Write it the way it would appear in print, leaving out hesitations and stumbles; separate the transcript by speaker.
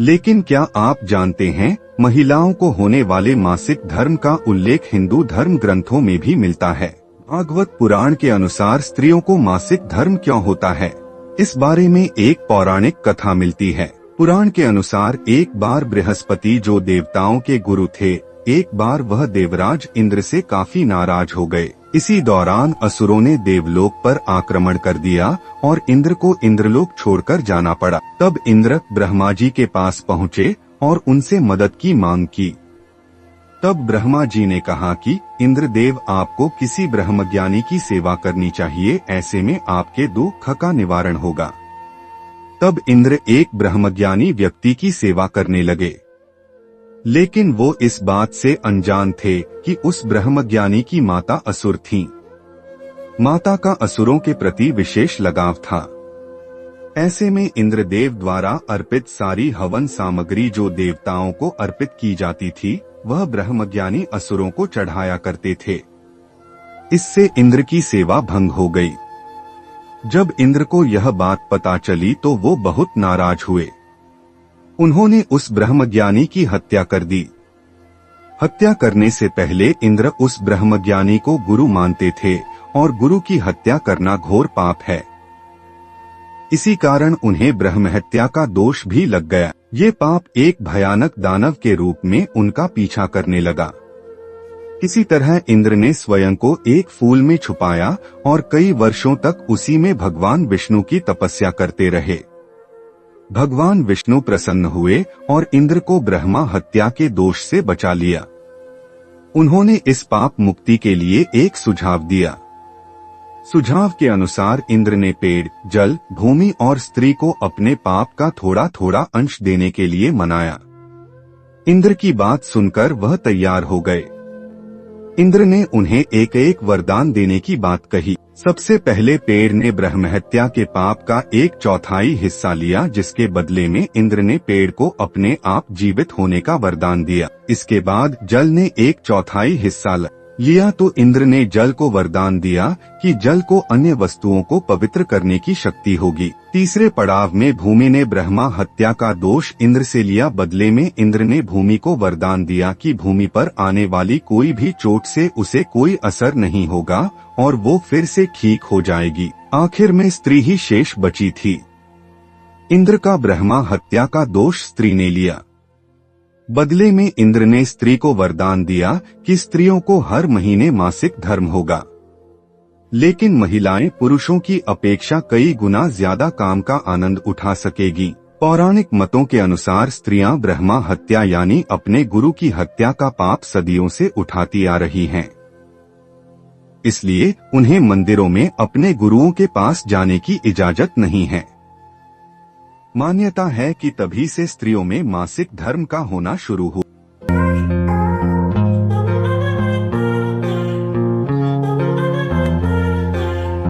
Speaker 1: लेकिन क्या आप जानते हैं, महिलाओं को होने वाले मासिक धर्म का उल्लेख हिंदू धर्म ग्रंथों में भी मिलता है। भागवत पुराण के अनुसार स्त्रियों को मासिक धर्म क्यों होता है, इस बारे में एक पौराणिक कथा मिलती है। पुराण के अनुसार एक बार बृहस्पति, जो देवताओं के गुरु थे, एक बार वह देवराज इंद्र से काफी नाराज हो गए। इसी दौरान असुरों ने देवलोक पर आक्रमण कर दिया और इंद्र को इंद्रलोक छोड़कर जाना पड़ा। तब इंद्र ब्रह्मा जी के पास पहुँचे और उनसे मदद की मांग की। तब ब्रह्मा जी ने कहा कि इंद्रदेव, आपको किसी ब्रह्मज्ञानी की सेवा करनी चाहिए, ऐसे में आपके दुख का निवारण होगा। तब इंद्र एक ब्रह्मज्ञानी व्यक्ति की सेवा करने लगे, लेकिन वो इस बात से अनजान थे कि उस ब्रह्मज्ञानी की माता असुर थीं। माता का असुरों के प्रति विशेष लगाव था। ऐसे में इंद्रदेव द्वारा अर्पित सारी हवन सामग्री जो देवताओं को अर्पित की जाती थी, वह ब्रह्मज्ञानी असुरों को चढ़ाया करते थे। इससे इंद्र की सेवा भंग हो गई। जब इंद्र को यह बात पता चली तो वो बहुत नाराज हुए। उन्होंने उस ब्रह्मज्ञानी की हत्या कर दी। हत्या करने से पहले इंद्र उस ब्रह्मज्ञानी को गुरु मानते थे और गुरु की हत्या करना घोर पाप है। इसी कारण उन्हें ब्रह्महत्या का दोष भी लग गया। ये पाप एक भयानक दानव के रूप में उनका पीछा करने लगा। किसी तरह इंद्र ने स्वयं को एक फूल में छुपाया और कई वर्षों तक उसी में भगवान विष्णु की तपस्या करते रहे। भगवान विष्णु प्रसन्न हुए और इंद्र को ब्रह्मा हत्या के दोष से बचा लिया। उन्होंने इस पाप मुक्ति के लिए एक सुझाव दिया। सुझाव के अनुसार इंद्र ने पेड़, जल, भूमि और स्त्री को अपने पाप का थोड़ा थोड़ा अंश देने के लिए मनाया। इंद्र की बात सुनकर वह तैयार हो गए। इंद्र ने उन्हें एक एक वरदान देने की बात कही। सबसे पहले पेड़ ने ब्रह्महत्या के पाप का 1/4 हिस्सा लिया, जिसके बदले में इंद्र ने पेड़ को अपने आप जीवित होने का वरदान दिया। इसके बाद जल ने 1/4 हिस्सा लिया तो इंद्र ने जल को वरदान दिया कि जल को अन्य वस्तुओं को पवित्र करने की शक्ति होगी। तीसरे पड़ाव में भूमि ने ब्रह्मा हत्या का दोष इंद्र से लिया। बदले में इंद्र ने भूमि को वरदान दिया कि भूमि पर आने वाली कोई भी चोट से उसे कोई असर नहीं होगा और वो फिर से ठीक हो जाएगी। आखिर में स्त्री ही शेष बची थी। इंद्र का ब्रह्मा हत्या का दोष स्त्री ने लिया। बदले में इंद्र ने स्त्री को वरदान दिया कि स्त्रियों को हर महीने मासिक धर्म होगा। लेकिन महिलाएं पुरुषों की अपेक्षा कई गुना ज्यादा काम का आनंद उठा सकेगी। पौराणिक मतों के अनुसार स्त्रियां ब्रह्मा हत्या यानी अपने गुरु की हत्या का पाप सदियों से उठाती आ रही हैं। इसलिए उन्हें मंदिरों में अपने गुरुओं के पास जाने की इजाजत नहीं है। मान्यता है कि तभी से स्त्रियों में मासिक धर्म का होना शुरू हुआ।